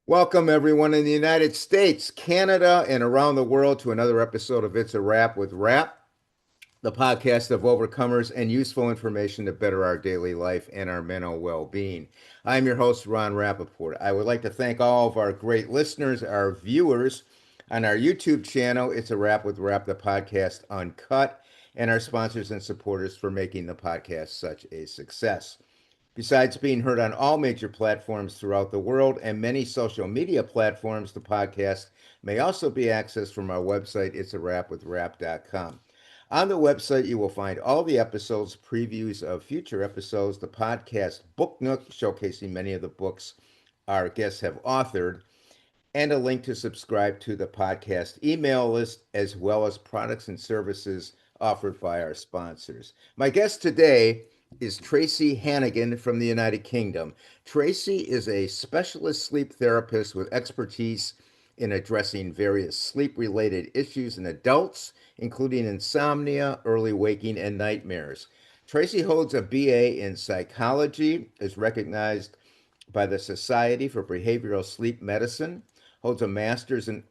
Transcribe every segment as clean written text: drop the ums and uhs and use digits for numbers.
Welcome, everyone in the United States, Canada, and around the world to another episode of It's a Wrap with Rap, the podcast of overcomers and useful information to better our daily life and our mental well being. I'm your host, Ron Rapaport. I would like to thank all of our great listeners, our viewers on our YouTube channel, It's a Wrap with Rap, the podcast uncut, and our sponsors and supporters for making the podcast such a success. Besides being heard on all major platforms throughout the world and many social media platforms, the podcast may also be accessed from our website, itsawrapwithrap.com. On the website, you will find all the episodes, previews of future episodes, the podcast Book Nook, showcasing many of the books our guests have authored, and a link to subscribe to the podcast email list, as well as products and services offered by our sponsors. My guest today is Tracy Hannigan from the United Kingdom. Tracy is a specialist sleep therapist with expertise in addressing various sleep related issues in adults, including insomnia, early waking, and nightmares. Tracy holds a BA in psychology, is recognized by the Society for Behavioral Sleep Medicine, holds a master's in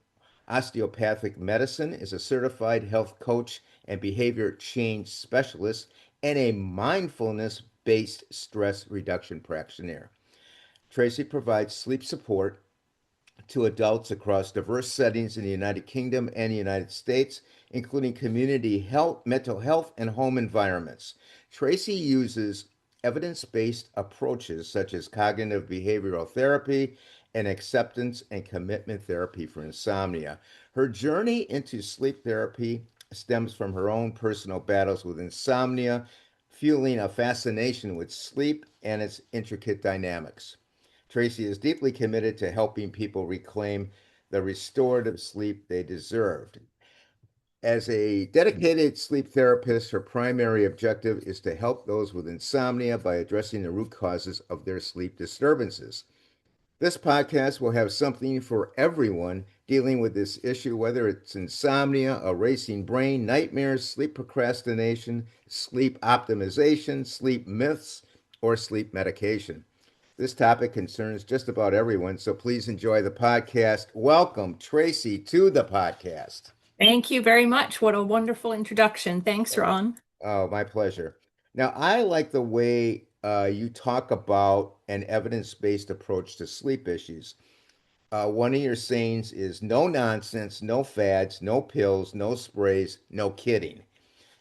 osteopathic medicine, is a certified health coach and behavior change specialist, and a mindfulness based stress reduction practitioner. Tracy provides sleep support to adults across diverse settings in the United Kingdom and the United States, including community health, mental health, and home environments. Tracy uses evidence based approaches such as cognitive behavioral therapy and acceptance and commitment therapy for insomnia. Her journey into sleep therapy stems from her own personal battles with insomnia, fueling a fascination with sleep and its intricate dynamics. Tracy is deeply committed to helping people reclaim the restorative sleep they deserved. As a dedicated sleep therapist, her primary objective is to help those with insomnia by addressing the root causes of their sleep disturbances. This podcast will have something for everyone dealing with this issue, whether it's insomnia, a racing brain, nightmares, sleep procrastination, sleep optimization, sleep myths, or sleep medication. This topic concerns just about everyone, so please enjoy the podcast. Welcome, Tracy, to the podcast. Thank you very much. What a wonderful introduction. Thanks, Oh, Ron. oh, my pleasure. Now, I like the way you talk about an evidence based approach to sleep issues. One of your sayings is no nonsense, no fads, no pills, no sprays, no kidding.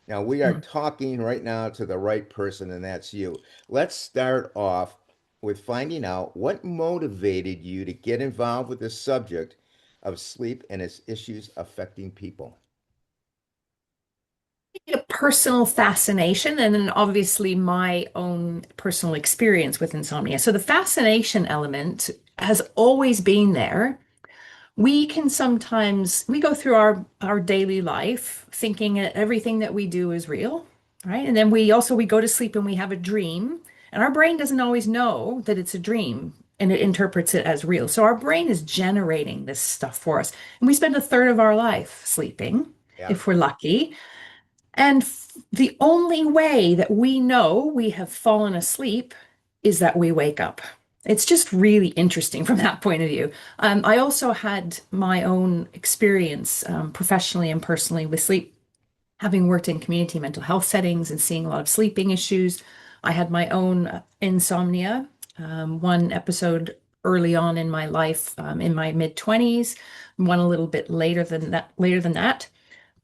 Now, we are Hmm. talking right now to the right person, and that's you. Let's start off with finding out what motivated you to get involved with the subject of sleep and its issues affecting people. A personal fascination, and then obviously my own personal experience with insomnia. So the fascination element has always been there. We can sometimes we go through our daily life thinking that everything that we do is real, right? And then we go to sleep and we have a dream, and our brain doesn't always know that it's a dream and it interprets it as real. So our brain is generating this stuff for us. And we spend a third of our life sleeping Yeah. if we're lucky. And the only way that we know we have fallen asleep is that we wake up. It's just really interesting from that point of view. I also had my own experience professionally and personally with sleep, having worked in community mental health settings and seeing a lot of sleeping issues. I had my own insomnia, one episode early on in my life, in my mid 20s, one a little bit later than that,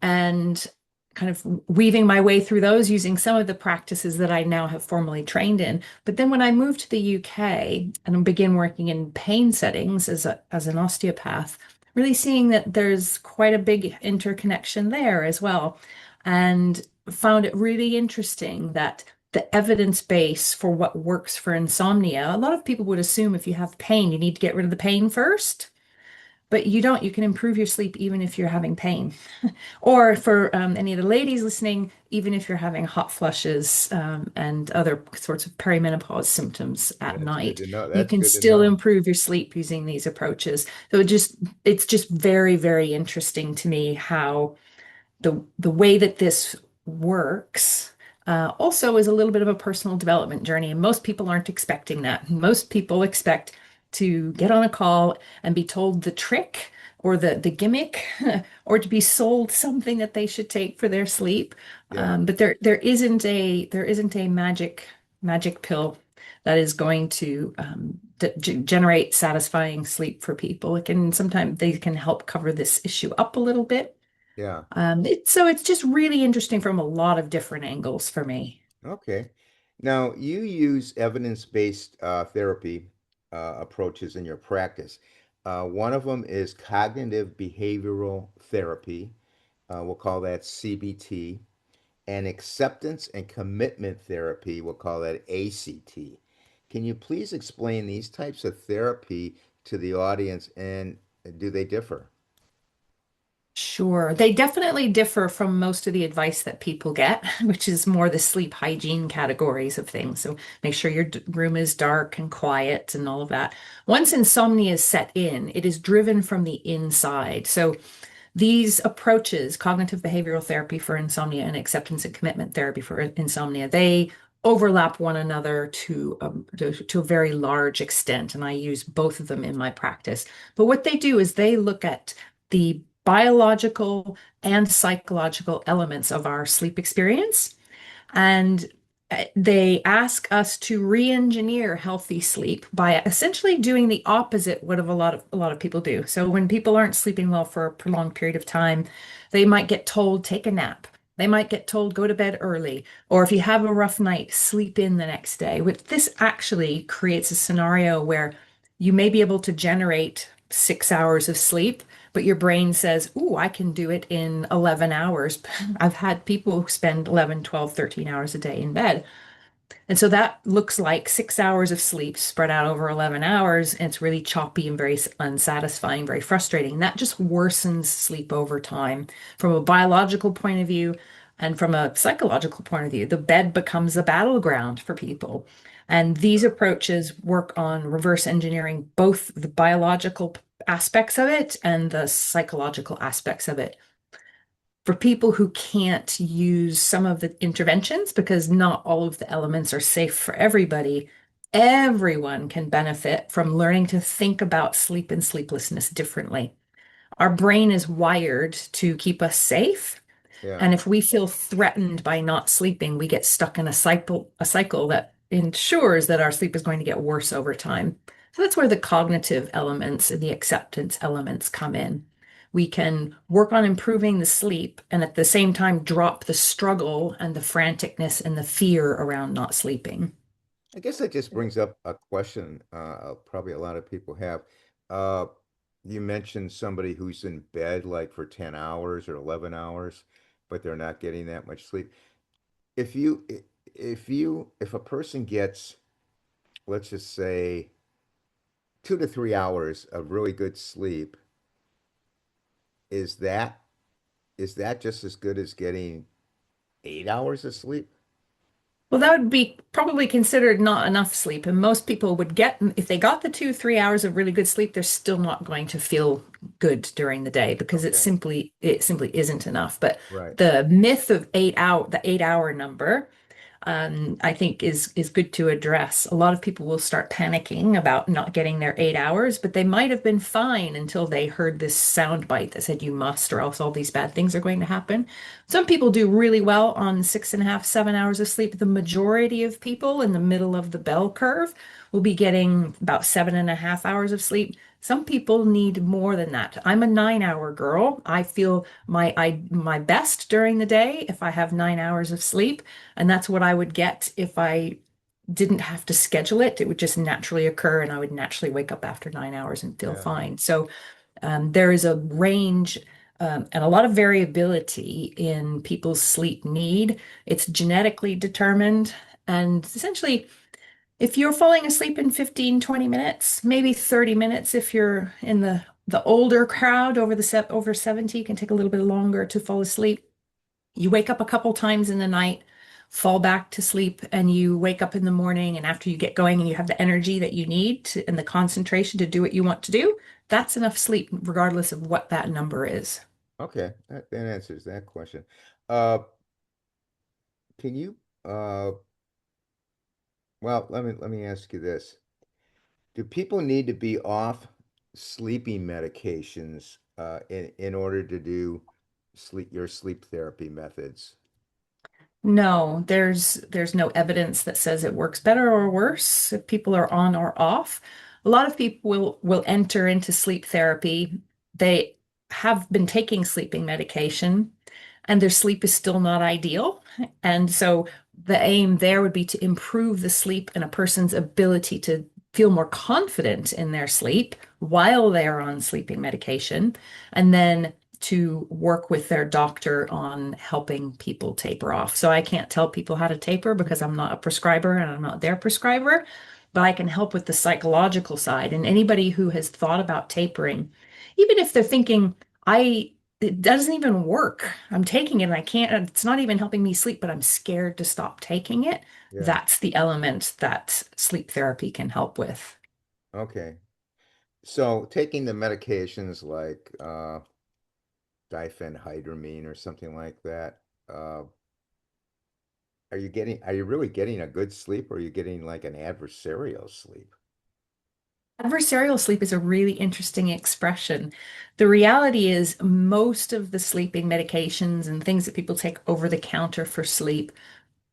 and kind of weaving my way through those using some of the practices that I now have formally trained in. But then when I moved to the UK and began working in pain settings as an osteopath, really seeing that there's quite a big interconnection there as well. And found it really interesting that the evidence base for what works for insomnia, a lot of people would assume if you have pain, you need to get rid of the pain first. But you don't. You can improve your sleep even if you're having pain. Or for any of the ladies listening, even if you're having hot flushes and other sorts of perimenopause symptoms at That's good night, to know. you That's can good to still know. improve your sleep using these approaches. So it's just very, very interesting to me how the way that this works also is a little bit of a personal development journey. And most people aren't expecting that. Most people expect to get on a call and be told the trick or the gimmick or to be sold something that they should take for their sleep. Yeah. But there isn't a magic pill that is going to generate satisfying sleep for people. It can sometimes they can help cover this issue up a little bit. Yeah. So it's just really interesting from a lot of different angles for me. Okay. Now, you use evidence-based therapy approaches in your practice. One of them is cognitive behavioral therapy. We'll call that CBT. And acceptance and commitment therapy, we'll call that ACT. Can you please explain these types of therapy to the audience and do they differ? Sure. They definitely differ from most of the advice that people get, which is more the sleep hygiene categories of things. So make sure your room is dark and quiet and all of that. Once insomnia is set in, it is driven from the inside. So these approaches, cognitive behavioral therapy for insomnia and acceptance and commitment therapy for insomnia, they overlap one another to a very large extent, and I use both of them in my practice. But what they do is they look at the biological and psychological elements of our sleep experience, and they ask us to re-engineer healthy sleep by essentially doing the opposite what of a lot of people do. So when people aren't sleeping well for a prolonged period of time, they might get told take a nap. They might get told go to bed early, or if you have a rough night, sleep in the next day. Which this actually creates a scenario where you may be able to generate 6 hours of sleep, but your brain says, "Ooh, I can do it in 11 hours." I've had people who spend 11, 12, 13 hours a day in bed. And so that looks like 6 hours of sleep spread out over 11 hours. And it's really choppy and very unsatisfying, very frustrating. That just worsens sleep over time from a biological point of view and from a psychological point of view. The bed becomes a battleground for people. And these approaches work on reverse engineering both the biological aspects of it and the psychological aspects of it for people who can't use some of the interventions because not all of the elements are safe for everybody. Everyone can benefit from learning to think about sleep and sleeplessness differently. Our brain is wired to keep us safe. Yeah. And if we feel threatened by not sleeping, we get stuck in a cycle that ensures that our sleep is going to get worse over time. So that's where the cognitive elements and the acceptance elements come in. We can work on improving the sleep and at the same time drop the struggle and the franticness and the fear around not sleeping. I guess that just brings up a question probably a lot of people have. Uh, you mentioned somebody who's in bed like for 10 hours or 11 hours, but they're not getting that much sleep. If you, if a person gets, let's just say, 2 to 3 hours of really good sleep, is that is that just as good as getting 8 hours of sleep? Well, that would be probably considered not enough sleep. And most people would get, if they got the 2, 3 hours of really good sleep, they're still not going to feel good during the day because it Okay. simply isn't enough. But Right. the myth of 8 hour, the 8 hour number, I think is good to address. A lot of people will start panicking about not getting their 8 hours, but they might have been fine until they heard this sound bite that said you must, or else all these bad things are going to happen. Some people do really well on 6.5, 7 hours of sleep. The majority of people in the middle of the bell curve will be getting about 7.5 hours of sleep. Some people need more than that. I'm a 9 hour girl. I feel my best during the day if I have 9 hours of sleep. And that's what I would get if I didn't have to schedule it. It would just naturally occur, and I would naturally wake up after 9 hours and feel Yeah. fine. So there is a range and a lot of variability in people's sleep need. It's genetically determined. And essentially, if you're falling asleep in 15, 20 minutes, maybe 30 minutes if you're in the older crowd over 70, can take a little bit longer to fall asleep. You wake up a couple times in the night, fall back to sleep, and you wake up in the morning. And after you get going and you have the energy that you need and the concentration to do what you want to do, that's enough sleep, regardless of what that number is. Okay. That answers that question. Uh, can you well, let me ask you this. Do people need to be off sleeping medications in order to do sleep therapy methods? No, there's no evidence that says it works better or worse if people are on or off. A lot of people will enter into sleep therapy. They have been taking sleeping medication and their sleep is still not ideal. And so the aim there would be to improve the sleep and a person's ability to feel more confident in their sleep while they are on sleeping medication, and then to work with their doctor on helping people taper off. So I can't tell people how to taper because I'm not a prescriber and I'm not their prescriber, but I can help with the psychological side. And anybody who has thought about tapering, even if they're thinking, it doesn't even work. I'm taking it and I can't, it's not even helping me sleep, but I'm scared to stop taking it. Yeah. That's the element that sleep therapy can help with. Okay. So taking the medications like diphenhydramine or something like that, uh, are you really getting a good sleep or are you getting like an adversarial sleep? Adversarial sleep is a really interesting expression. The reality is, most of the sleeping medications and things that people take over the counter for sleep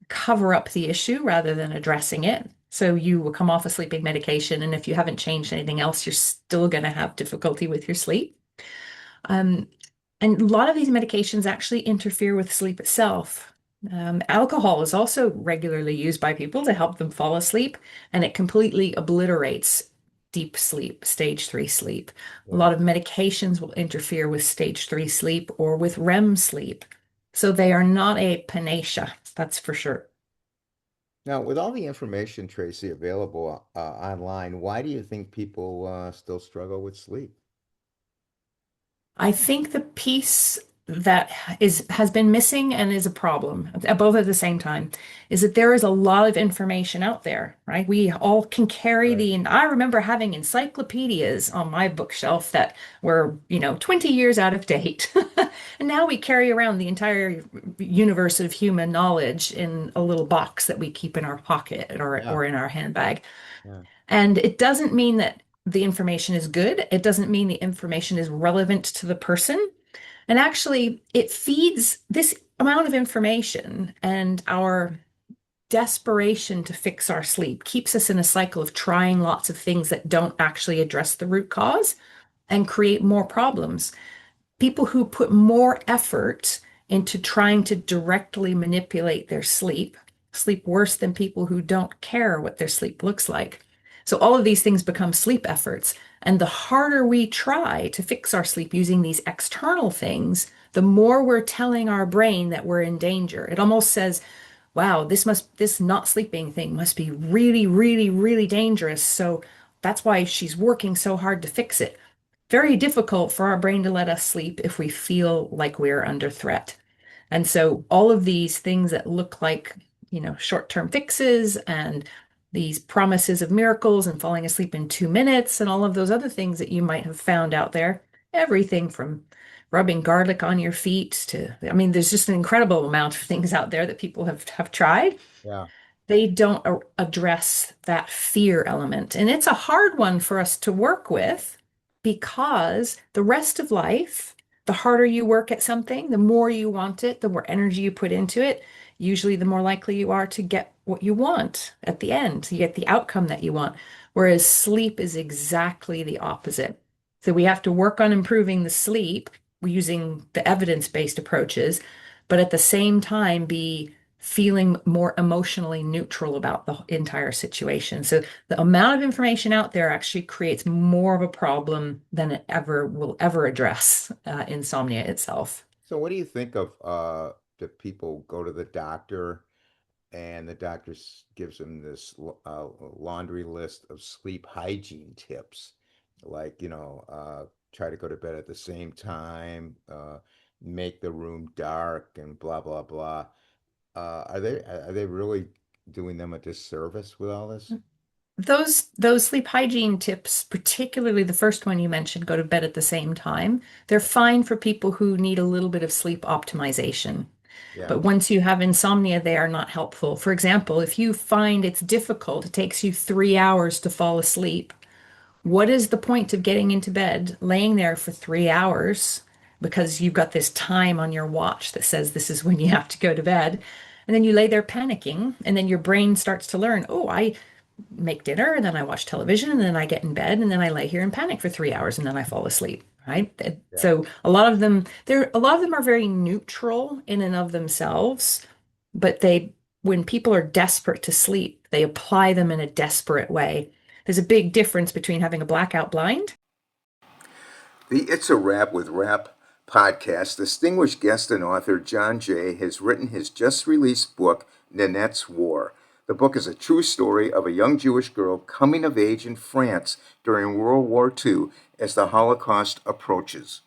cover up the issue rather than addressing it. So you will come off a sleeping medication, and if you haven't changed anything else, you're still going to have difficulty with your sleep. Um, and a lot of these medications actually interfere with sleep itself. Alcohol is also regularly used by people to help them fall asleep, and it completely obliterates deep sleep, stage three sleep. A Yeah. lot of medications will interfere with stage three sleep or with REM sleep. So they are not a panacea, that's for sure. Now, with all the information, Tracy, available online, why do you think people still struggle with sleep? I think the piece that is has been missing and is a problem, both at the same time, is that there is a lot of information out there, right? We all can carry Right. the, and I remember having encyclopedias on my bookshelf that were, 20 years out of date. And now we carry around the entire universe of human knowledge in a little box that we keep in our pocket Yeah. or in our handbag. Yeah. And it doesn't mean that the information is good. It doesn't mean the information is relevant to the person. And actually, it feeds this amount of information and our desperation to fix our sleep keeps us in a cycle of trying lots of things that don't actually address the root cause and create more problems. People who put more effort into trying to directly manipulate their sleep sleep worse than people who don't care what their sleep looks like. So all of these things become sleep efforts. And the harder we try to fix our sleep using these external things, the more we're telling our brain that we're in danger. It almost says, wow, this not sleeping thing must be really, really, really dangerous. So that's why she's working so hard to fix it. Very difficult for our brain to let us sleep if we feel like we're under threat. And so all of these things that look like, short-term fixes and these promises of miracles and falling asleep in 2 minutes and all of those other things that you might have found out there, everything from rubbing garlic on your feet to, I mean, there's just an incredible amount of things out there that people have tried. Yeah. They don't address that fear element. And it's a hard one for us to work with because the rest of life, the harder you work at something, the more you want it, the more energy you put into it, usually the more likely you are to get what you want at the end. You get the outcome that you want. Whereas sleep is exactly the opposite. So we have to work on improving the sleep using the evidence-based approaches, but at the same time be feeling more emotionally neutral about the entire situation. So the amount of information out there actually creates more of a problem than it ever will ever address insomnia itself. So what do you think of the people go to the doctor and the doctor gives them this laundry list of sleep hygiene tips, like, try to go to bed at the same time, make the room dark, and blah blah blah. Are they really doing them a disservice with all this? Those sleep hygiene tips, particularly the first one you mentioned, go to bed at the same time. They're fine for people who need a little bit of sleep optimization. Yeah. But once you have insomnia, they are not helpful. For example, if you find it's difficult, it takes you 3 hours to fall asleep, What is the point of getting into bed, laying there for 3 hours because you've got this time on your watch that says this is when you have to go to bed? And then you lay there panicking, and then your brain starts to learn, oh, I make dinner and then I watch television and then I get in bed and then I lay here and panic for 3 hours and then I fall asleep, right? Yeah. So a lot of them are very neutral in and of themselves, but when people are desperate to sleep, they apply them in a desperate way. There's a big difference between having a blackout blind. The It's a Wrap with Rap podcast, distinguished guest and author John Jay has written his just released book, Nanette's War. The book is a true story of a young Jewish girl coming of age in France during World War II as the Holocaust approaches.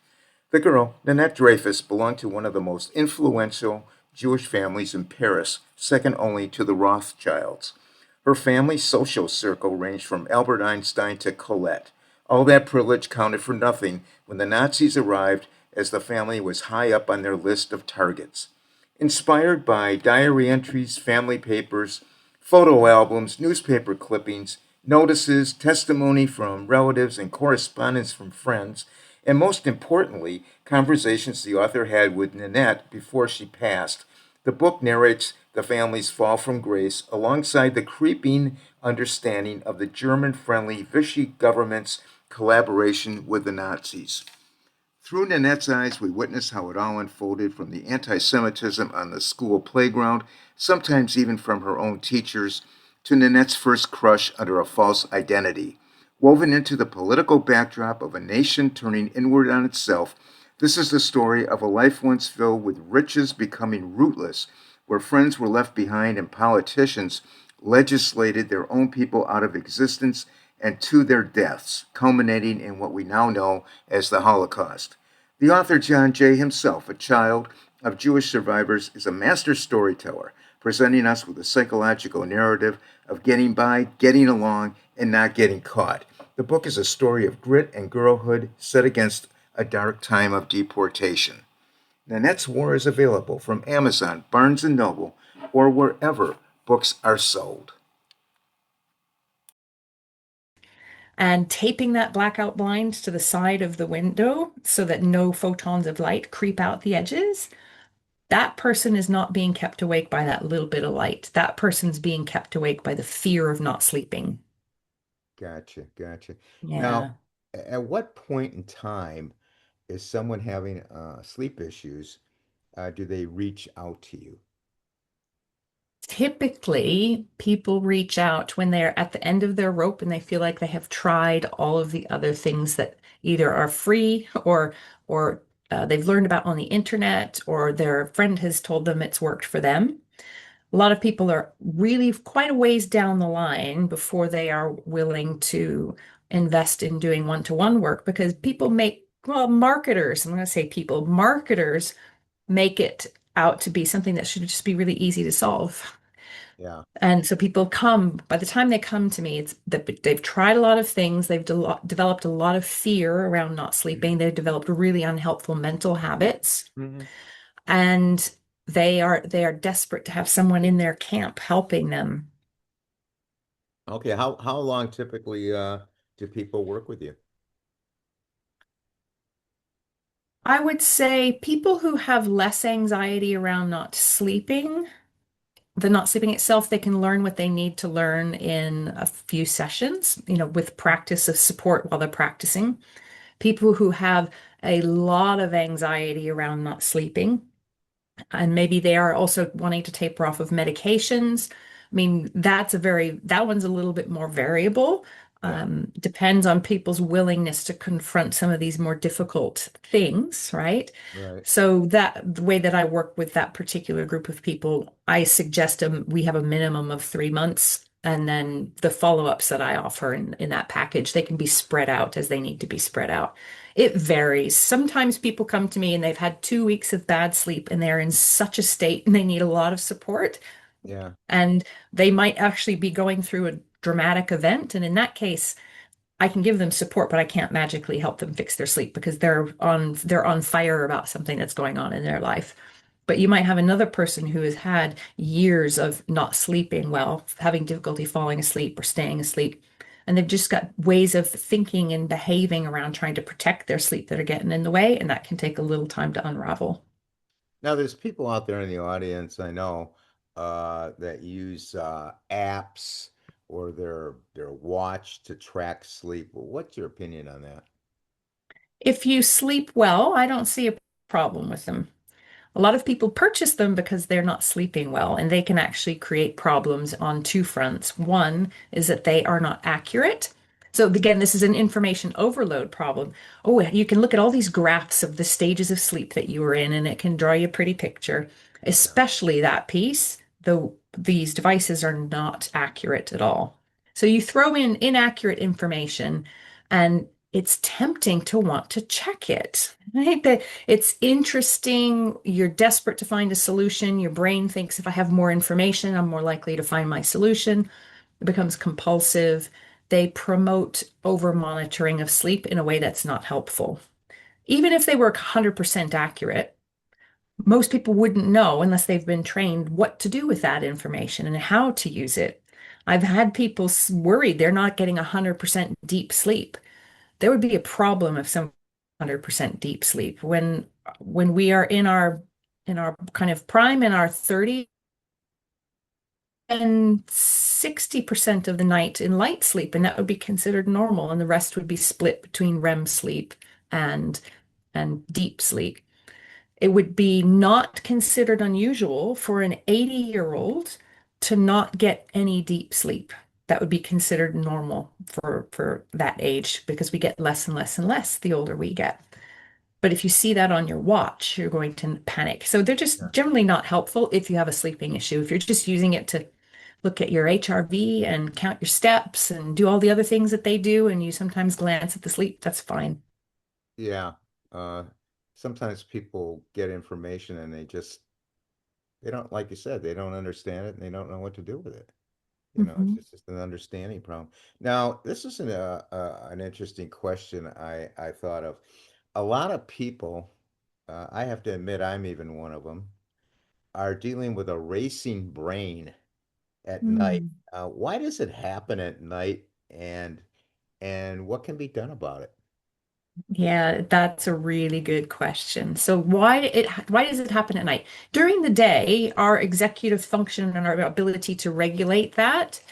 The girl, Nanette Dreyfus, belonged to one of the most influential Jewish families in Paris, second only to the Rothschilds. Her family's social circle ranged from Albert Einstein to Colette. All that privilege counted for nothing when the Nazis arrived, as the family was high up on their list of targets. Inspired by diary entries, family papers, photo albums, newspaper clippings, notices, testimony from relatives, and correspondence from friends, and most importantly, conversations the author had with Nanette before she passed, the book narrates the family's fall from grace alongside the creeping understanding of the German friendly Vichy government's collaboration with the Nazis. Through Nanette's eyes, we witness how it all unfolded, from the anti Semitism on the school playground, sometimes even from her own teachers, to Nanette's first crush under a false identity. Woven into the political backdrop of a nation turning inward on itself, this is the story of a life once filled with riches becoming rootless, where friends were left behind and politicians legislated their own people out of existence and to their deaths, culminating in what we now know as the Holocaust. The author, John Jay, himself a child of Jewish survivors, is a master storyteller, presenting us with a psychological narrative of getting by, getting along, and not getting caught. The book is a story of grit and girlhood set against a dark time of deportation. Nanette's War is available from Amazon, Barnes& Noble, or wherever books are sold. And taping that blackout blind to the side of the window so that no photons of light creep out the edges, that person is not being kept awake by that little bit of light. That person's being kept awake by the fear of not sleeping. Gotcha, gotcha. Now, Yeah. at what point in time is someone having sleep issues? Do they reach out to you? Typically, people reach out when they're at the end of their rope and they feel like they have tried all of the other things that either are free or they've learned about on the internet, or their friend has told them it's worked for them. A lot of people are really quite a ways down the line before they are willing to invest in doing one-to-one work, because people make, well, marketers, I'm going to say people, marketers make it out to be something that should just be really easy to solve. Yeah. And so people come, by the time they come to me, it's that they've tried a lot of things. They've developed a lot of fear around not sleeping. They've developed really unhelpful mental habits, Mhm. and they are desperate to have someone in their camp helping them. Okay, how long typically do people work with you? I would say people who have less anxiety around not sleeping, the not sleeping itself, they can learn what they need to learn in a few sessions, with practice of support while they're practicing. People who have a lot of anxiety around not sleeping, and maybe they are also wanting to taper off of medications. I mean, that one's a little bit more variable. Yeah, Depends on people's willingness to confront some of these more difficult things, right? right. So that the way that I work with that particular group of people, I suggest we have a minimum of 3 months. And then the follow-ups that I offer in that package, they can be spread out as they need to be spread out. It varies. Sometimes people come to me and they've had 2 weeks of bad sleep and they're in such a state and they need a lot of support. Yeah, And they might actually be going through a dramatic event. And in that case, I can give them support, but I can't magically help them fix their sleep because they're on fire about something that's going on in their life. But you might have another person who has had years of not sleeping well, having difficulty falling asleep or staying asleep. And they've just got ways of thinking and behaving around trying to protect their sleep that are getting in the way, and that can take a little time to unravel. Now, there's people out there in the audience I know that use apps or their watch to track sleep. Well, what's your opinion on that? If you sleep well, I don't see a problem with them. A lot of people purchase them because they're not sleeping well, and they can actually create problems on two fronts. One is that they are not accurate. So, again, this is an information overload problem. Oh, you can look at all these graphs of the stages of sleep that you were in, and it can draw you a pretty picture, Yeah. especially that piece, though these devices are not accurate at all. So, you throw in inaccurate information, and it's tempting to want to check it, right? That it's interesting. You're desperate to find a solution. Your brain thinks if I have more information, I'm more likely to find my solution. It becomes compulsive. They promote over monitoring of sleep in a way that's not helpful. Even if they were 100% accurate, most people wouldn't know unless they've been trained what to do with that information and how to use it. I've had people worried they're not getting 100% deep sleep. There would be a problem if some 100% deep sleep when we are in our kind of prime in our 30s and 60% of the night in light sleep, and that would be considered normal, and the rest would be split between REM sleep and deep sleep. It would be not considered unusual for an 80-year-old to not get any deep sleep. That would be considered normal for that age because we get less and less and less the older we get. But if you see that on your watch, you're going to panic. So they're just generally not helpful if you have a sleeping issue. If you're just using it to look at your HRV and count your steps and do all the other things that they do, and you sometimes glance at the sleep, that's fine. Yeah. Uh, Sometimes people get information and they don't, like you said, they don't understand it and they don't know what to do with it. Mhm. It's just an understanding problem. Now, this is an interesting question I thought of. A lot of people, I have to admit, I'm even one of them, are dealing with a racing brain at night. Hmm. Why does it happen at night, and what can be done about it? Yeah, that's a really good question. So why does it happen at night? During the day, our executive function and our ability to regulate that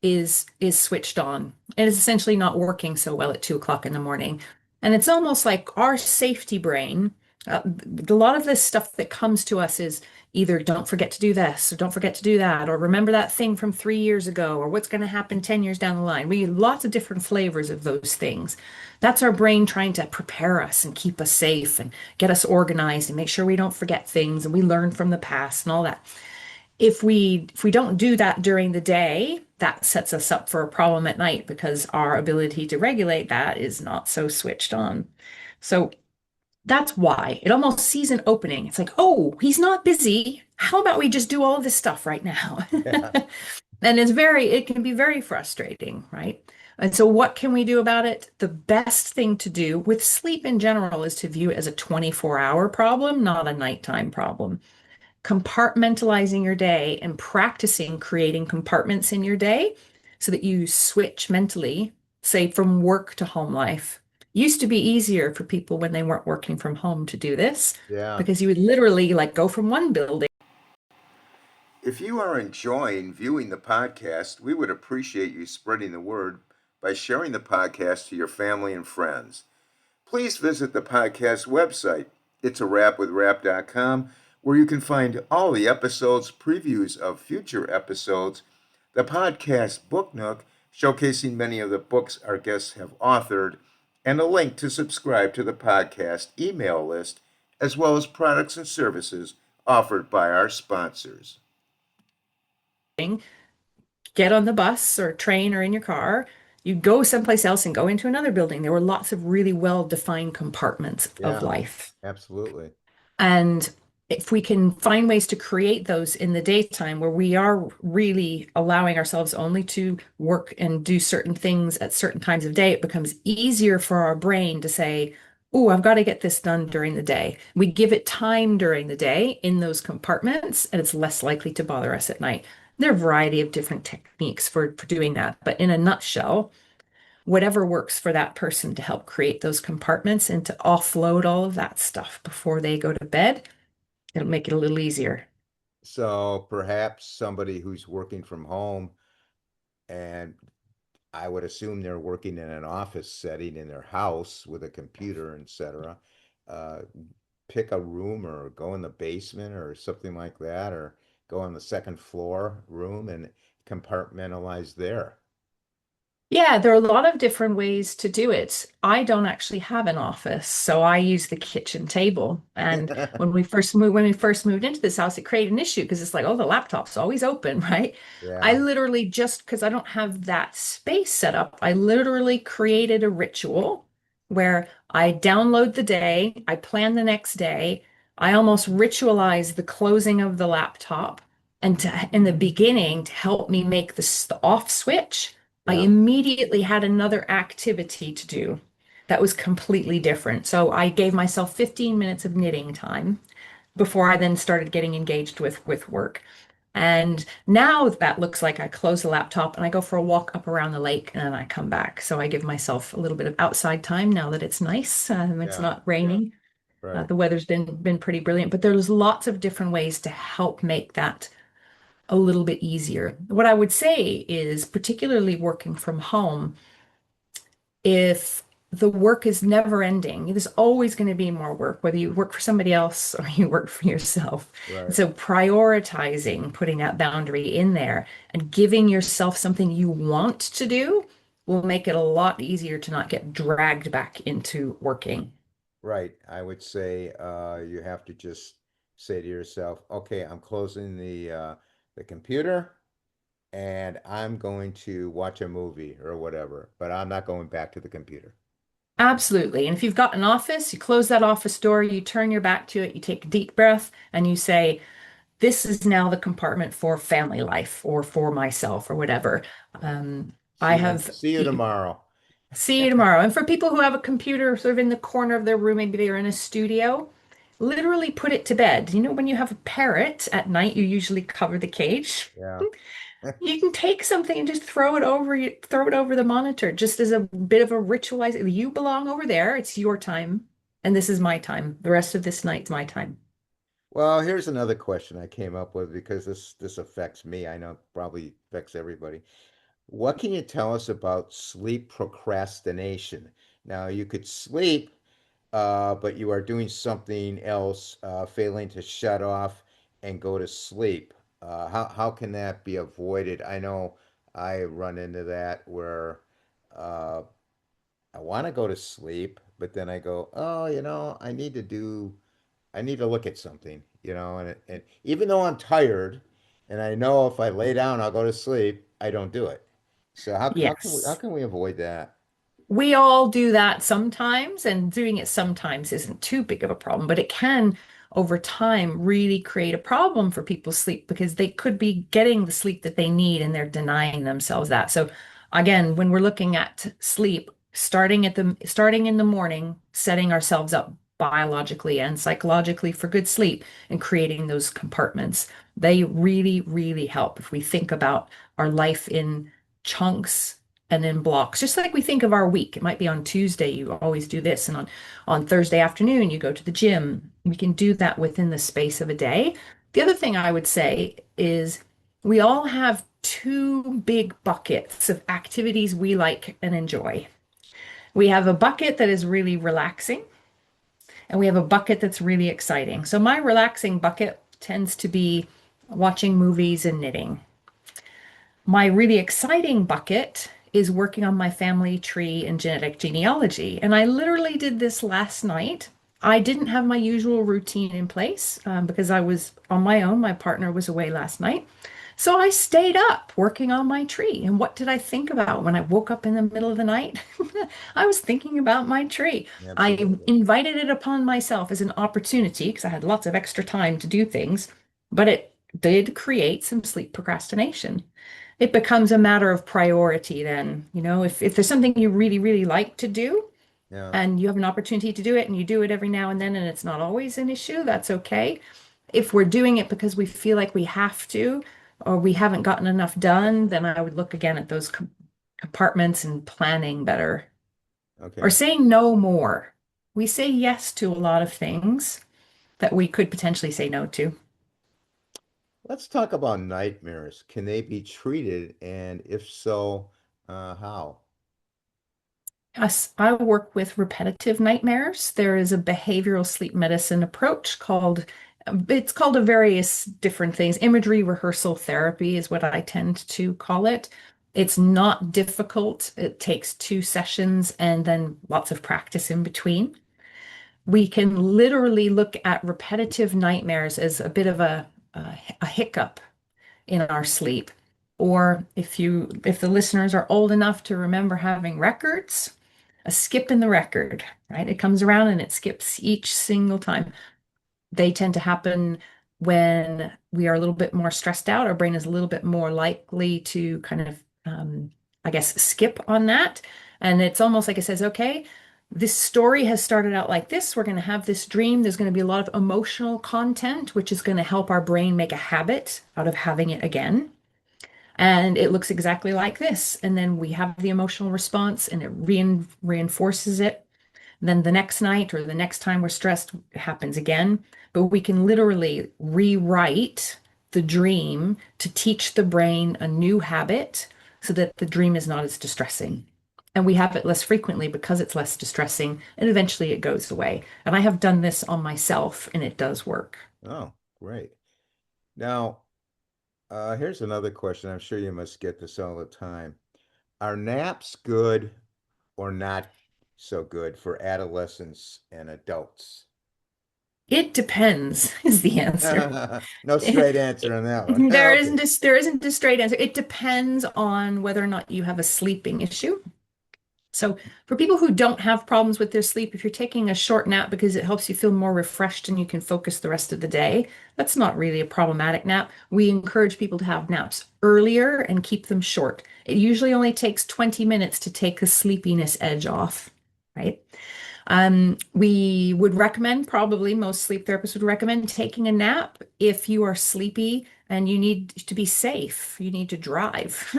is switched on and is essentially not working so well at 2 o'clock in the morning. And it's almost like our safety brain. A lot of this stuff that comes to us is either don't forget to do this or don't forget to do that or remember that thing from 3 years ago or what's going to happen 10 years down the line. We get lots of different flavors of those things. That's our brain trying to prepare us and keep us safe and get us organized and make sure we don't forget things and we learn from the past and all that. If we don't do that during the day, that sets us up for a problem at night because our ability to regulate that is not so switched on. So that's why it almost sees an opening. It's like, oh, he's not busy. How about we just do all of this stuff right now? Yeah. And it can be very frustrating, right? And so what can we do about it? The best thing to do with sleep in general is to view it as a 24-hour problem, not a nighttime problem. Compartmentalizing your day and practicing creating compartments in your day so that you switch mentally, say from work to home life. Used to be easier for people when they weren't working from home to do this Yeah. because you would literally like go from one building. If you are enjoying viewing the podcast, we would appreciate you spreading the word by sharing the podcast to your family and friends. Please visit the podcast website, itsawrapwithrap.com, where you can find all the episodes, previews of future episodes, the podcast book nook, showcasing many of the books our guests have authored, and a link to subscribe to the podcast email list, as well as products and services offered by our sponsors. Get on the bus or train or in your car, you go someplace else and go into another building. There were lots of really well-defined compartments of Yeah, life. absolutely. And if we can find ways to create those in the daytime where we are really allowing ourselves only to work and do certain things at certain times of day, it becomes easier for our brain to say, oh, I've got to get this done during the day. We give it time during the day in those compartments, and it's less likely to bother us at night. There are a variety of different techniques for doing that. But in a nutshell, whatever works for that person to help create those compartments and to offload all of that stuff before they go to bed. It'll make it a little easier. So perhaps somebody who's working from home, and I would assume they're working in an office setting in their house with a computer, etc. Uh, Pick a room or go in the basement or something like that, or go on the second floor room and compartmentalize there. Yeah, there are a lot of different ways to do it. I don't actually have an office, so I use the kitchen table. And when we first moved into this house, it created an issue because it's like, oh, the laptop's always open, right? I Yeah, literally just because I don't have that space set up, I literally created a ritual where I download the day, I plan the next day, I almost ritualize the closing of the laptop, and in the beginning to help me make the off switch. I yeah, immediately had another activity to do that was completely different. So I gave myself 15 minutes of knitting time before I then started getting engaged with work. And now that looks like I close the laptop and I go for a walk up around the lake and then I come back. So I give myself a little bit of outside time now that it's nice. It's yeah, not raining. right, The weather's been pretty brilliant, but there's lots of different ways to help make that a little bit easier. What I would say is, particularly working from home, if the work is never ending, there's always going to be more work, whether you work for somebody else or you work for yourself. And right. so prioritizing, putting that boundary in there and giving yourself something you want to do will make it a lot easier to not get dragged back into working. Right. I would say you have to just say to yourself, okay, I'm closing the computer and I'm going to watch a movie or whatever, but I'm not going back to the computer. Absolutely. And if you've got an office, you close that office door, you turn your back to it, you take a deep breath, and you say, this is now the compartment for family life or for myself or whatever. I have See you tomorrow. see you tomorrow. And for people who have a computer sort of in the corner of their room, maybe they're in a studio, literally put it to bed. You know, when you have a parrot at night, you usually cover the cage. Yeah. You can take something and just throw it over the monitor, just as a bit of a ritualize. You belong over there. It's your time, and this is my time. The rest of this night's my time. Well, here's another question I came up with because this affects me. I know it probably affects everybody. What can you tell us about sleep procrastination? Now, you could sleep, but you are doing something else, failing to shut off and go to sleep. How can that be avoided? I know I run into that where uh, I want to go to sleep, but then I go, oh, I need to look at something, and even though I'm tired and I know if I lay down I'll go to sleep, I don't do it. So how Yes. can we avoid that? We all do that sometimes, and doing it sometimes isn't too big of a problem, but it can, over time, really create a problem for people's sleep because they could be getting the sleep that they need and they're denying themselves that. So, again, when we're looking at sleep, starting in the morning, setting ourselves up biologically and psychologically for good sleep and creating those compartments, they really, really help if we think about our life in chunks and in blocks, just like we think of our week. It might be on Tuesday, you always do this, and on Thursday afternoon, you go to the gym. We can do that within the space of a day. The other thing I would say is we all have two big buckets of activities we like and enjoy. We have a bucket that is really relaxing, and we have a bucket that's really exciting. So my relaxing bucket tends to be watching movies and knitting. My really exciting bucket is working on my family tree and genetic genealogy. And I literally did this last night. I didn't have my usual routine in place because I was on my own. My partner was away last night. So I stayed up working on my tree. And what did I think about when I woke up in the middle of the night? I was thinking about my tree. I Absolutely. invited it upon myself as an opportunity because I had lots of extra time to do things, but it did create some sleep procrastination. It becomes a matter of priority then. If there's something you really, really like to do Yeah. and you have an opportunity to do it and you do it every now and then and it's not always an issue, that's okay. If we're doing it because we feel like we have to or we haven't gotten enough done, then I would look again at those compartments and planning better, or Okay. saying no more. We say yes to a lot of things that we could potentially say no to. Let's talk about nightmares. Can they be treated? And if so, how? Us, I work with repetitive nightmares. There is a behavioral sleep medicine approach called, it's called a various different things. Imagery rehearsal therapy is what I tend to call it. It's not difficult. It takes 2 sessions and then lots of practice in between. We can literally look at repetitive nightmares as a bit of a hiccup in our sleep. Or if the listeners are old enough to remember having records, a skip in the record, right? It comes around and it skips each single time. They tend to happen when we are a little bit more stressed out. Our brain is a little bit more likely to kind of, I guess, skip on that. And it's almost like it says, okay, this story has started out like this. We're going to have this dream. There's going to be a lot of emotional content, which is going to help our brain make a habit out of having it again. And it looks exactly like this. And then we have the emotional response and it reinforces it. Then the next night or the next time we're stressed, it happens again. But we can literally rewrite the dream to teach the brain a new habit so that the dream is not as distressing. And we have it less frequently because it's less distressing, and eventually it goes away. And I have done this on myself, and it does work. Oh, great. Now, here's another question. I'm sure you must get this all the time. Are naps good or not so good for adolescents and adults? It depends, is the answer. No straight answer on that one. There Okay. isn't there isn't a straight answer. It depends on whether or not you have a sleeping issue. So for people who don't have problems with their sleep, if you're taking a short nap because it helps you feel more refreshed and you can focus the rest of the day, that's not really a problematic nap. We encourage people to have naps earlier and keep them short. It usually only takes 20 minutes to take the sleepiness edge off, right? We would recommend, probably most sleep therapists would recommend taking a nap if you are sleepy and you need to be safe. You need to drive,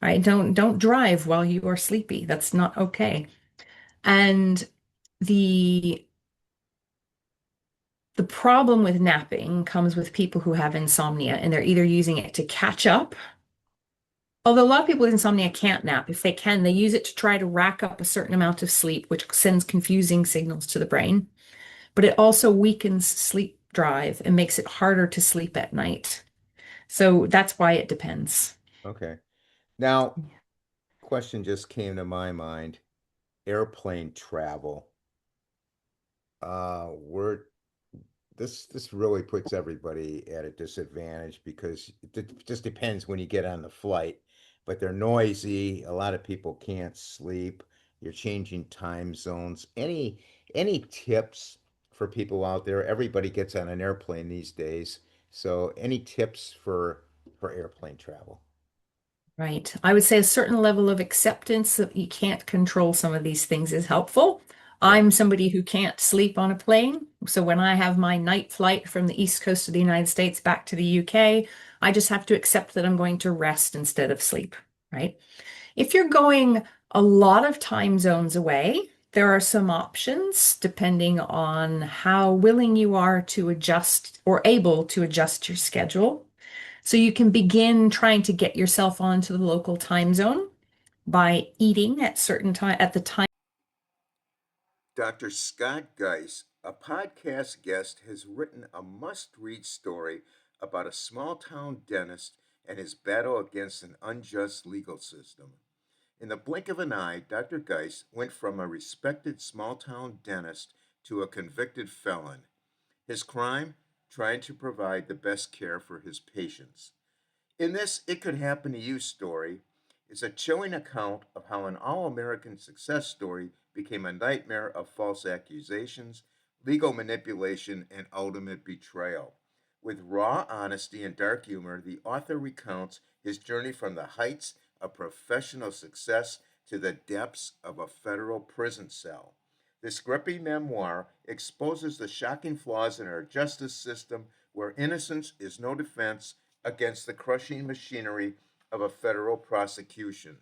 right? Don't drive while you are sleepy. That's not okay. And the the problem with napping comes with people who have insomnia and they're either using it to catch up. Although a lot of people with insomnia can't nap. If they can, they use it to try to rack up a certain amount of sleep, which sends confusing signals to the brain. But it also weakens sleep drive and makes it harder to sleep at night. So that's why it depends. Okay. Now, question just came to my mind. Airplane travel. We're this really puts everybody at a disadvantage because it just depends when you get on the flight, but they're noisy. A lot of people can't sleep. You're changing time zones. Any tips for people out there? Everybody gets on an airplane these days. So any tips for airplane travel? Right. I would say a certain level of acceptance that you can't control some of these things is helpful. Yeah. I'm somebody who can't sleep on a plane. So when I have my night flight from the East Coast of the United States back to the UK, I just have to accept that I'm going to rest instead of sleep, right? If you're going a lot of time zones away, there are some options depending on how willing you are to adjust or able to adjust your schedule. So you can begin trying to get yourself onto the local time zone by eating at certain time at the time. Dr. Scott Geise, a podcast guest, has written a must read story about a small town dentist and his battle against an unjust legal system. In the blink of an eye, Dr. Geise went from a respected small town dentist to a convicted felon. His crime? Trying to provide the best care for his patients. In this It Could Happen to You story is a chilling account of how an all American success story became a nightmare of false accusations, legal manipulation, and ultimate betrayal. With raw honesty and dark humor, the author recounts his journey from the heights of professional success to the depths of a federal prison cell. This gripping memoir exposes the shocking flaws in our justice system where innocence is no defense against the crushing machinery of a federal prosecution.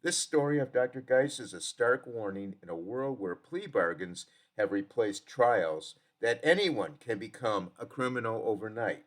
This story of Dr. Geise is a stark warning in a world where plea bargains have replaced trials that anyone can become a criminal overnight.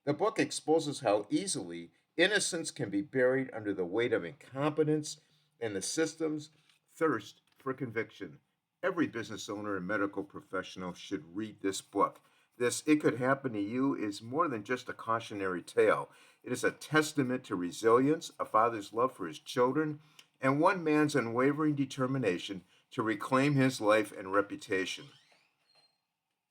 The book exposes how easily innocence can be buried under the weight of incompetence and the system's thirst for conviction. Every business owner and medical professional should read this book. This It Could Happen to You is more than just a cautionary tale. It is a testament to resilience, a father's love for his children, and one man's unwavering determination to reclaim his life and reputation.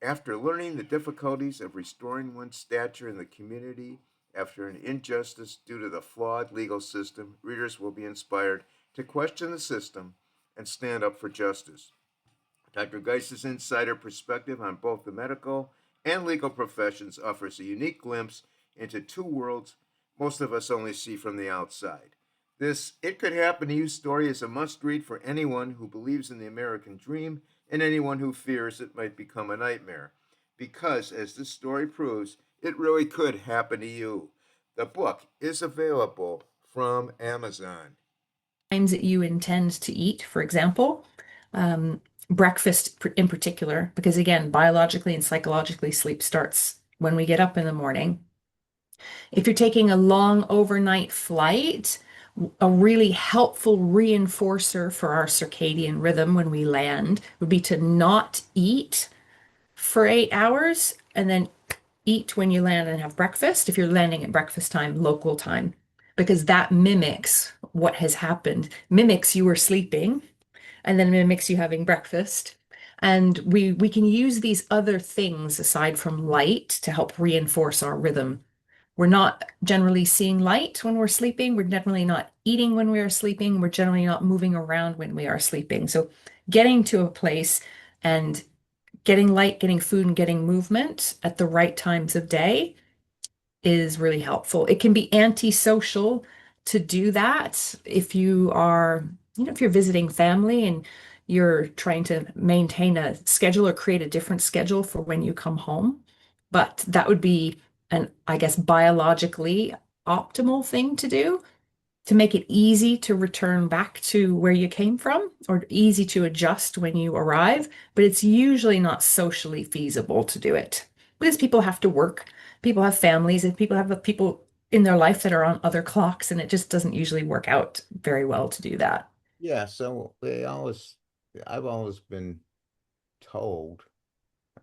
After learning the difficulties of restoring one's stature in the community after an injustice due to the flawed legal system, readers will be inspired to question the system and stand up for justice. Dr. Geis's insider perspective on both the medical and legal professions offers a unique glimpse into two worlds most of us only see from the outside. This It Could Happen to You story is a must read for anyone who believes in the American dream and anyone who fears it might become a nightmare. Because, as this story proves, it really could happen to you. The book is available from Amazon. Times that you intend to eat, for example, um, breakfast in particular, because again, biologically and psychologically, sleep starts when we get up in the morning. If you're taking a long overnight flight, a really helpful reinforcer for our circadian rhythm when we land would be to not eat for 8 hours and then eat when you land and have breakfast if you're landing at breakfast time, local time, because that mimics what has happened, mimics you were sleeping and then mimics you having breakfast. And we can use these other things aside from light to help reinforce our rhythm. We're not generally seeing light when we're sleeping. We're generally not eating when we are sleeping. We're generally not moving around when we are sleeping. So getting to a place and getting light, getting food, and getting movement at the right times of day is really helpful. It can be antisocial to do that if you are, if you're visiting family and you're trying to maintain a schedule or create a different schedule for when you come home. But that would be an, I guess, biologically optimal thing to do to make it easy to return back to where you came from or easy to adjust when you arrive. But it's usually not socially feasible to do it because people have to work, people have families, and people have people in their life that are on other clocks, and it just doesn't usually work out very well to do that. Yeah, so I've always been told,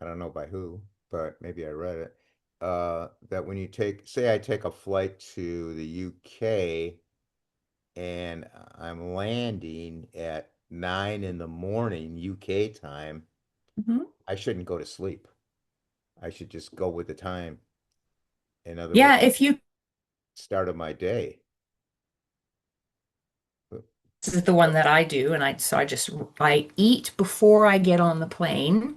I don't know by who, but maybe I read it, that when say I take a flight to the UK and I'm landing at 9 in the morning UK time, Mhm. I shouldn't go to sleep. I should just go with the time. In other words, Yeah, if you start of my day. this is the one that I do, and I eat before I get on the plane.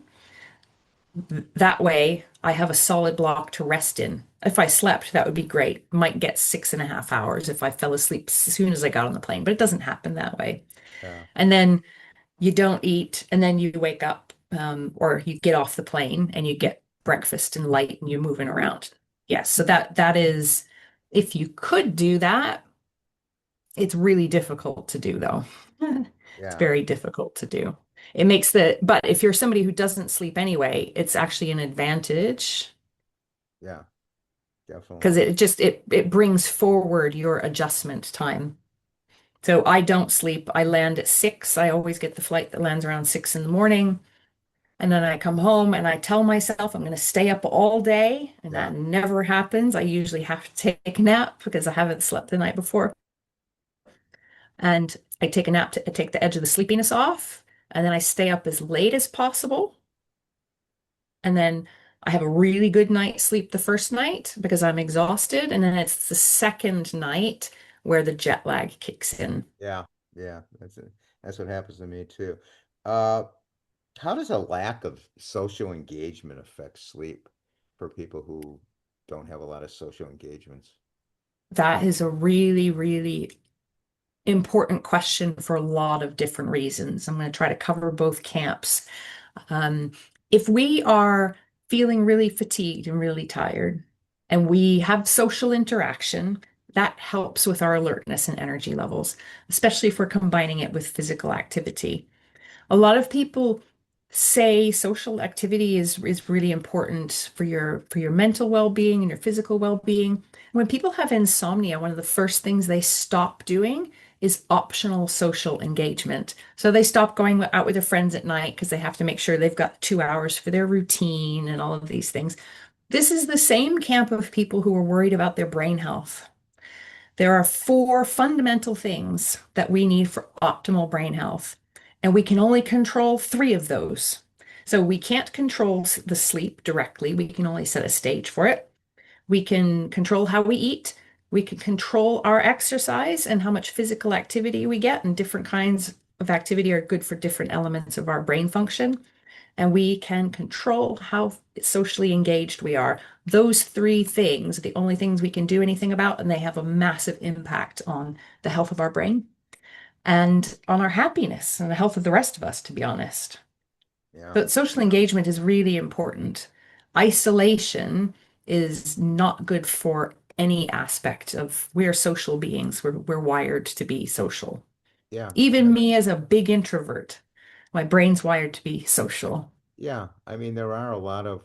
That way, I have a solid block to rest in. If I slept, that would be great. Might get 6.5 hours if I fell asleep as soon as I got on the plane, but it doesn't happen that way. Yeah, And then you don't eat, and then you wake up, or you get off the plane and you get breakfast and light and you're moving around. Yes, so that is, if you could do that, it's really difficult to do though. It's yeah, very difficult to do. But if you're somebody who doesn't sleep anyway, it's actually an advantage yeah, definitely. because it brings forward your adjustment time. So I don't sleep. I land at 6. I always get the flight that lands around 6 in the morning. And then I come home and I tell myself I'm going to stay up all day. And Yeah, that never happens. I usually have to take a nap because I haven't slept the night before. And I take a nap to take the edge of the sleepiness off. And then I stay up as late as possible. And then I have a really good night's sleep the first night because I'm exhausted. And then it's the second night where the jet lag kicks in. yeah, yeah. That's it. That's what happens to me too. Uh, how does a lack of social engagement affect sleep for people who don't have a lot of social engagements? That is a really, really important question for a lot of different reasons. I'm going to try to cover both camps. Um, if we are feeling really fatigued and really tired, and we have social interaction, that helps with our alertness and energy levels, especially if we're combining it with physical activity. A lot of people say social activity is really important for your mental well-being and your physical well-being. When people have insomnia, one of the first things they stop doing is optional social engagement. So they stop going out with their friends at night because they have to make sure they've got 2 hours for their routine and all of these things. This is the same camp of people who are worried about their brain health. There are four fundamental things that we need for optimal brain health, and we can only control three of those. So we can't control the sleep directly. We can only set a stage for it. We can control how we eat. We can control our exercise and how much physical activity we get, and different kinds of activity are good for different elements of our brain function, and we can control how socially engaged we are. Those three things are the only things we can do anything about, and they have a massive impact on the health of our brain and on our happiness and the health of the rest of us, to be honest. Yeah. But social engagement is really important. Isolation is not good for any aspect of we're social beings. We're wired to be social. Yeah. Even me as a big introvert, my brain's wired to be social. Yeah. I mean, there are a lot of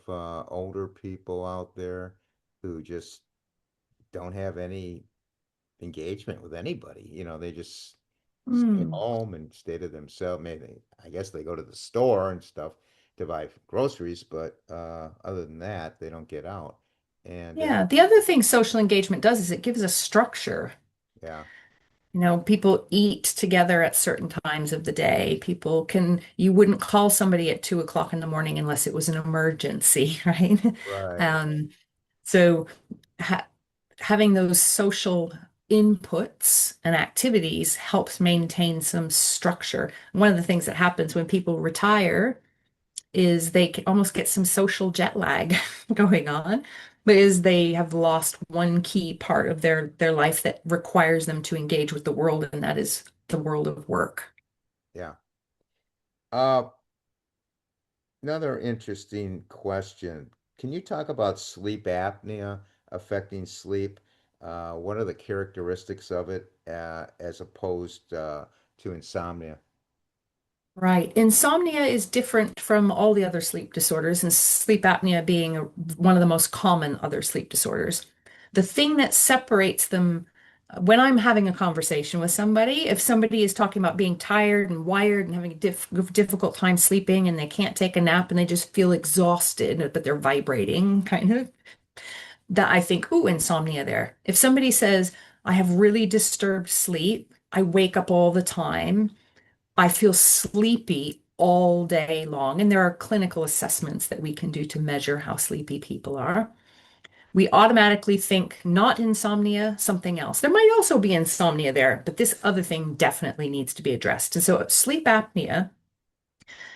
older people out there who just don't have any engagement with anybody. They just stay Hmm. home and stay to themselves. Maybe I guess they go to the store and stuff to buy groceries, but other than that, they don't get out. And Yeah, the other thing social engagement does is it gives a structure. yeah, People eat together at certain times of the day. You wouldn't call somebody at 2 o'clock in the morning unless it was an emergency, right? right. Um, so ha having those social inputs and activities helps maintain some structure. One of the things that happens when people retire is almost get some social jet lag going on because they have lost one key part of their life that requires them to engage with the world, and that is the world of work. Yeah. Uh, Another interesting question. Can you talk about sleep apnea affecting sleep? What are the characteristics of it as opposed to insomnia? Right. Insomnia is different from all the other sleep disorders, and sleep apnea being one of the most common other sleep disorders. The thing that separates them, when I'm having a conversation with somebody, if somebody is talking about being tired and wired and having a difficult time sleeping and they can't take a nap and they just feel exhausted, but they're vibrating, kind of, that I think, ooh, insomnia there. If somebody says, I have really disturbed sleep, I wake up all the time, I feel sleepy all day long. And there are clinical assessments that we can do to measure how sleepy people are. We automatically think not insomnia, something else. There might also be insomnia there, but this other thing definitely needs to be addressed. And so sleep apnea,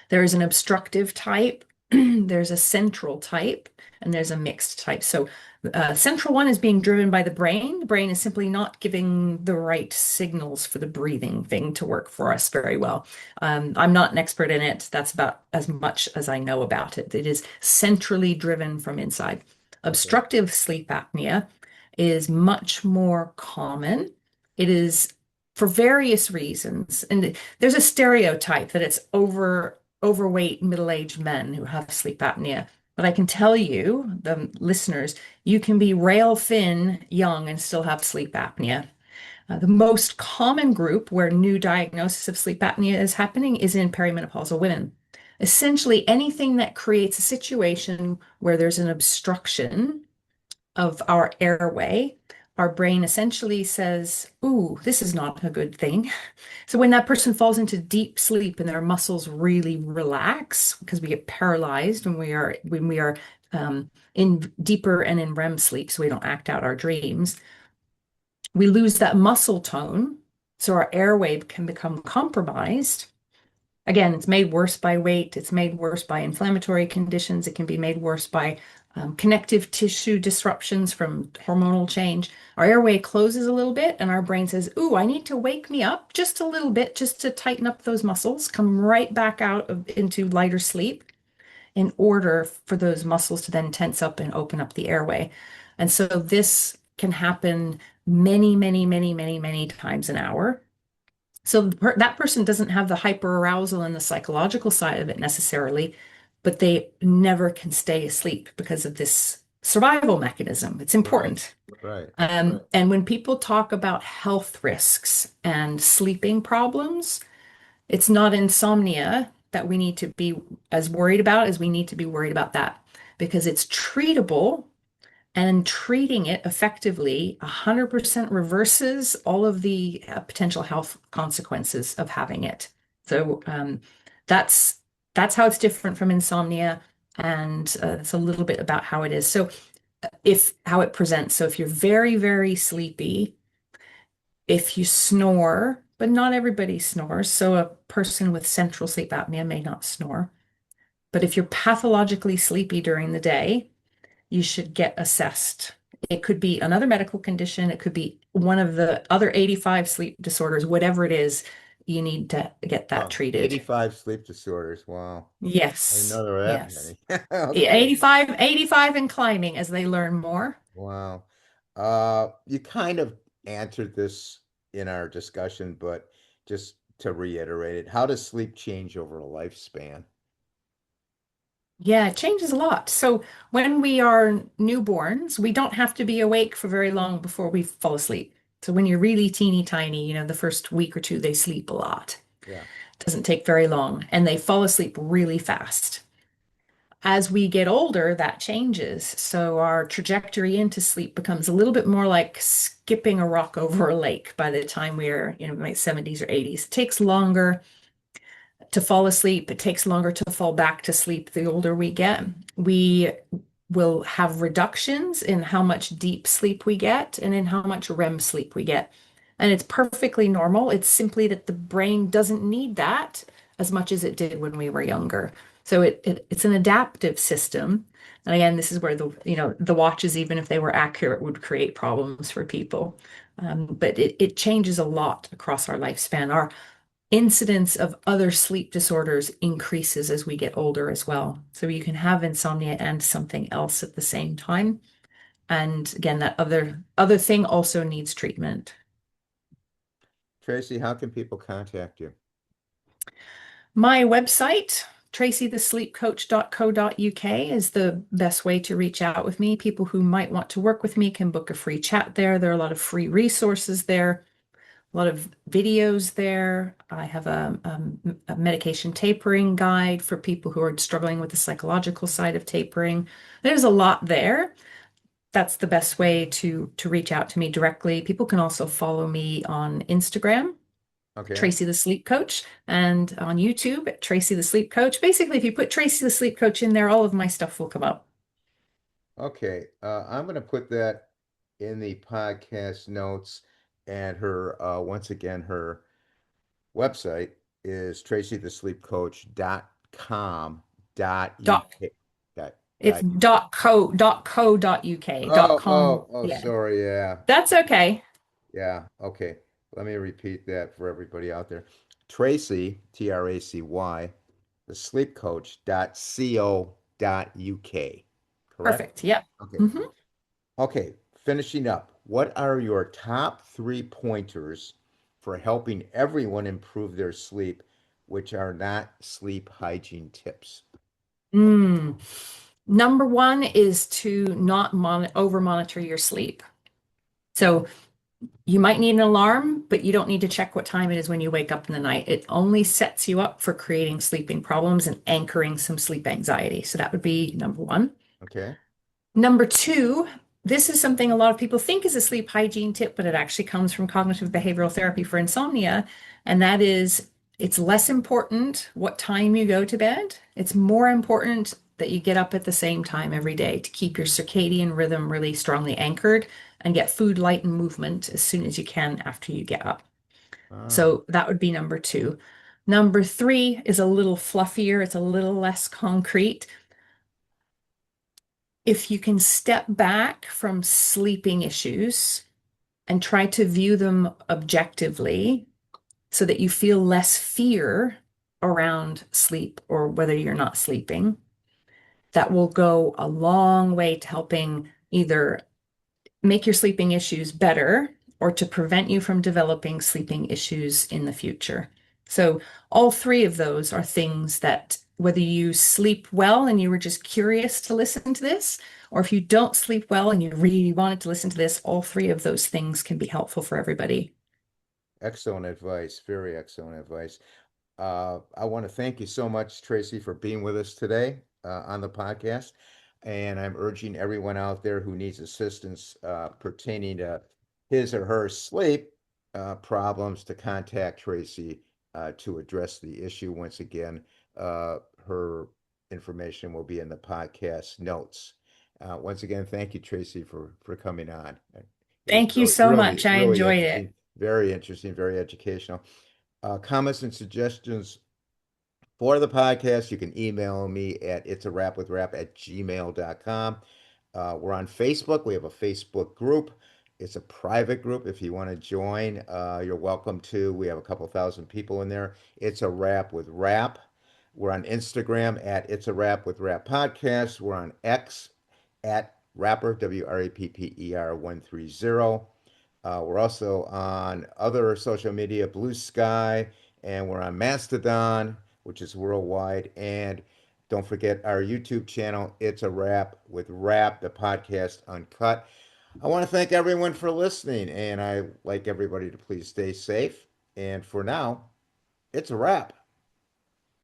there is an obstructive type, there's a central type, and there's a mixed type. So, central one is being driven by the brain. The brain is simply not giving the right signals for the breathing thing to work for us very well. I'm not an expert in it. That's about as much as I know about it. It is centrally driven from inside. Okay. Obstructive sleep apnea is much more common. It is for various reasons. And there's a stereotype that it's overweight middle-aged men who have sleep apnea. But I can tell you, the listeners, you can be rail thin, young, and still have sleep apnea. The most common group where new diagnosis of sleep apnea is happening is in perimenopausal women. Essentially, anything that creates a situation where there's an obstruction of our airway, our brain essentially says, ooh, this is not a good thing. So when that person falls into deep sleep and their muscles really relax, because we get paralyzed when we are in deeper and in REM sleep, so we don't act out our dreams, we lose that muscle tone, so our airway can become compromised. Again, it's made worse by weight. It's made worse by inflammatory conditions. It can be made worse by connective tissue disruptions from hormonal change. Our airway closes a little bit, and our brain says, ooh, I need to wake me up just a little bit just to tighten up those muscles, come right back into lighter sleep in order for those muscles to then tense up and open up the airway. And so this can happen many, many, many, many, many times an hour. So that person doesn't have the hyperarousal and the psychological side of it necessarily, but they never can stay asleep because of this survival mechanism. It's Right. important. Right. And when people talk about health risks and sleeping problems, it's not insomnia that we need to be as worried about as we need to be worried about that because it's treatable and treating it effectively 100% reverses all of the potential health consequences of having it. So that's that's how it's different from insomnia, and it's a little bit about how it is. So if how it presents. So if you're very, very sleepy, if you snore, but not everybody snores. So a person with central sleep apnea may not snore. But if you're pathologically sleepy during the day, you should get assessed. It could be another medical condition. It could be one of the other 85 sleep disorders, whatever it is, you need to get that Wow. treated. 85 sleep disorders. Wow. I didn't Yes. know there were that Yes. many. Okay. 85 and climbing as they learn more. Wow. You kind of answered this in our discussion, but just to reiterate it, how does sleep change over a lifespan? Yeah, it changes a lot. So when we are newborns, we don't have to be awake for very long before we fall asleep. So when you're really teeny tiny, the first week or two, they sleep a lot. Yeah. It doesn't take very long, and they fall asleep really fast. As we get older, that changes. So our trajectory into sleep becomes a little bit more like skipping a rock over a lake by the time we're, my 70s or 80s. It takes longer to fall asleep. It takes longer to fall back to sleep the older we get. We will have reductions in how much deep sleep we get and in how much REM sleep we get. And it's perfectly normal. It's simply that the brain doesn't need that as much as it did when we were younger. So it's an adaptive system. And again, this is where the watches, even if they were accurate, would create problems for people. But it changes a lot across our lifespan. Our incidence of other sleep disorders increases as we get older as well. So you can have insomnia and something else at the same time. And again, that other thing also needs treatment. Tracy, how can people contact you? My website, tracythesleepcoach.co.uk, is the best way to reach out with me. People who might want to work with me can book a free chat there. There are a lot of free resources there, a lot of videos there. I have a medication tapering guide for people who are struggling with the psychological side of tapering. There's a lot there. That's the best way to reach out to me directly. People can also follow me on Instagram, Okay. Tracy the Sleep Coach, and on YouTube, Tracy the Sleep Coach. Basically, if you put Tracy the Sleep Coach in there, all of my stuff will come up. Okay. I'm going to put that in the podcast notes and once again, her website is tracythesleepcoach.com dot Dot UK dot it's dot .co.uk. .com. Yeah, sorry, yeah. that's okay. Yeah, okay. Let me repeat that for everybody out there. Tracy, Tracy, the sleep coach dot co dot uk. Correct? Perfect. Yep. Okay. hmm Okay, finishing up. What are your top 3 pointers for helping everyone improve their sleep, which are not sleep hygiene tips? Mm. Number one is to not over monitor your sleep. So you might need an alarm, but you don't need to check what time it is when you wake up in the night. It only sets you up for creating sleeping problems and anchoring some sleep anxiety. So that would be number one. Okay. Number two, this is something a lot of people think is a sleep hygiene tip, but it actually comes from cognitive behavioral therapy for insomnia. And that is, it's less important what time you go to bed. It's more important that you get up at the same time every day to keep your circadian rhythm really strongly anchored and get food, light, and movement as soon as you can after you get up. Ah, So that would be number two. Number three is a little fluffier, it's a little less concrete. If you can step back from sleeping issues and try to view them objectively so that you feel less fear around sleep or whether you're not sleeping, that will go a long way to helping either make your sleeping issues better or to prevent you from developing sleeping issues in the future. So, all three of those are things that, whether you sleep well and you were just curious to listen to this, or if you don't sleep well and you really wanted to listen to this, all three of those things can be helpful for everybody. Excellent advice. Very excellent advice. I want to thank you so much, Tracy, for being with us today on the podcast. And I'm urging everyone out there who needs assistance pertaining to his or her sleep problems to contact Tracy to address the issue. Once again, her information will be in the podcast notes. Once again, thank you, Tracy, for coming on. It was Thank you so much. I really enjoyed it. interesting, very educational. Comments and suggestions for the podcast, you can email me at it's a wrap with rap at gmail.com. We're on Facebook. We have a Facebook group. It's a private group. If you want to join, you're welcome to. We have a couple thousand people in there. It's a wrap with rap. We're on Instagram at It's a Wrap with Rap Podcast. We're on X at Rapper, WRAPPER 130. We're also on other social media, Blue Sky, and we're on Mastodon, which is worldwide. And don't forget our YouTube channel, It's a Wrap with Rap, the podcast uncut. I want to thank everyone for listening, and I like everybody to please stay safe. And for now, it's a wrap.